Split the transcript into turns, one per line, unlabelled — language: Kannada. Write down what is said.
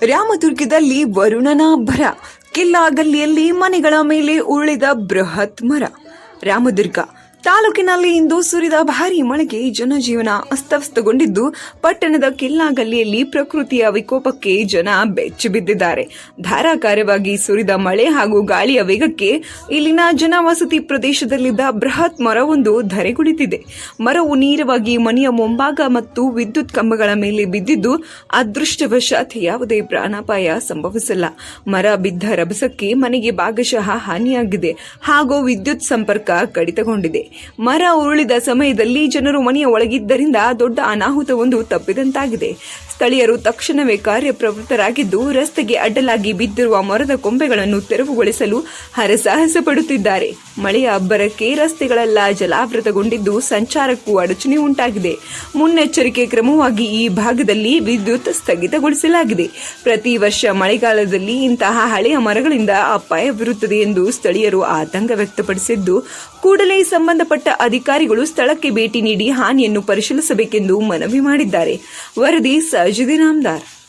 ರಾಮದುರ್ಗದಲ್ಲಿ ವರುಣನ ಭರ, ಕಿಲ್ಲಾ ಗಲ್ಲಿಯಲ್ಲಿ ಮನೆಗಳ ಮೇಲೆ ಉರುಳಿದ ಬೃಹತ್ ಮರ. ರಾಮದುರ್ಗ ತಾಲೂಕಿನಲ್ಲಿ ಇಂದು ಸುರಿದ ಭಾರೀ ಮಳೆಗೆ ಜನಜೀವನ ಅಸ್ತವ್ಯಸ್ತಗೊಂಡಿದ್ದು, ಪಟ್ಟಣದ ಕಿಲ್ಲಾ ಗಲ್ಲಿಯಲ್ಲಿ ಪ್ರಕೃತಿಯ ವಿಕೋಪಕ್ಕೆ ಜನ ಬೆಚ್ಚಿಬಿದ್ದಿದ್ದಾರೆ. ಧಾರಾಕಾರವಾಗಿ ಸುರಿದ ಮಳೆ ಹಾಗೂ ಗಾಳಿಯ ವೇಗಕ್ಕೆ ಇಲ್ಲಿನ ಜನವಸತಿ ಪ್ರದೇಶದಲ್ಲಿದ್ದ ಬೃಹತ್ ಮರವೊಂದು ಧರೆಗುಳಿದಿದೆ. ಮರವು ನೇರವಾಗಿ ಮನೆಯ ಮುಂಭಾಗ ಮತ್ತು ವಿದ್ಯುತ್ ಕಂಬಗಳ ಮೇಲೆ ಬಿದ್ದಿದ್ದು, ಅದೃಷ್ಟವಶಾತ್ ಯಾವುದೇ ಪ್ರಾಣಾಪಾಯ ಸಂಭವಿಸಿಲ್ಲ. ಮರ ಬಿದ್ದ ರಭಸಕ್ಕೆ ಮನೆಗೆ ಭಾಗಶಃ ಹಾನಿಯಾಗಿದೆ ಹಾಗೂ ವಿದ್ಯುತ್ ಸಂಪರ್ಕ ಕಡಿತಗೊಂಡಿದೆ. ಮರ ಉರುಳಿದ ಸಮಯದಲ್ಲಿ ಜನರು ಮನೆಯ ಒಳಗಿದ್ದರಿಂದ ದೊಡ್ಡ ಅನಾಹುತವೊಂದು ತಪ್ಪಿದಂತಾಗಿದೆ. ಸ್ಥಳೀಯರು ತಕ್ಷಣವೇ ಕಾರ್ಯಪ್ರವೃತ್ತರಾಗಿದ್ದು, ರಸ್ತೆಗೆ ಅಡ್ಡಲಾಗಿ ಬಿದ್ದಿರುವ ಮರದ ಕೊಂಬೆಗಳನ್ನು ತೆರವುಗೊಳಿಸಲು ಹರಸಾಹಸ ಪಡುತ್ತಿದ್ದಾರೆ. ಮಳೆಯ ಅಬ್ಬರಕ್ಕೆ ರಸ್ತೆಗಳೆಲ್ಲ ಜಲಾವೃತಗೊಂಡಿದ್ದು, ಸಂಚಾರಕ್ಕೂ ಅಡಚಣೆ ಉಂಟಾಗಿದೆ. ಮುನ್ನೆಚ್ಚರಿಕೆ ಕ್ರಮವಾಗಿ ಈ ಭಾಗದಲ್ಲಿ ವಿದ್ಯುತ್ ಸ್ಥಗಿತಗೊಳಿಸಲಾಗಿದೆ. ಪ್ರತಿ ವರ್ಷ ಮಳೆಗಾಲದಲ್ಲಿ ಇಂತಹ ಹಳೆಯ ಮರಗಳಿಂದ ಅಪಾಯವಿರುತ್ತದೆ ಎಂದು ಸ್ಥಳೀಯರು ಆತಂಕ ವ್ಯಕ್ತಪಡಿಸಿದ್ದು, ಕೂಡಲೇ ಸಂಬಂಧಪಟ್ಟ ಅಧಿಕಾರಿಗಳು ಸ್ಥಳಕ್ಕೆ ಭೇಟಿ ನೀಡಿ ಹಾನಿಯನ್ನು ಪರಿಶೀಲಿಸಬೇಕೆಂದು ಮನವಿ ಮಾಡಿದ್ದಾರೆ. ವರದಿ ಸಜಿದಿನ್ ಆಮ್ದಾರ್.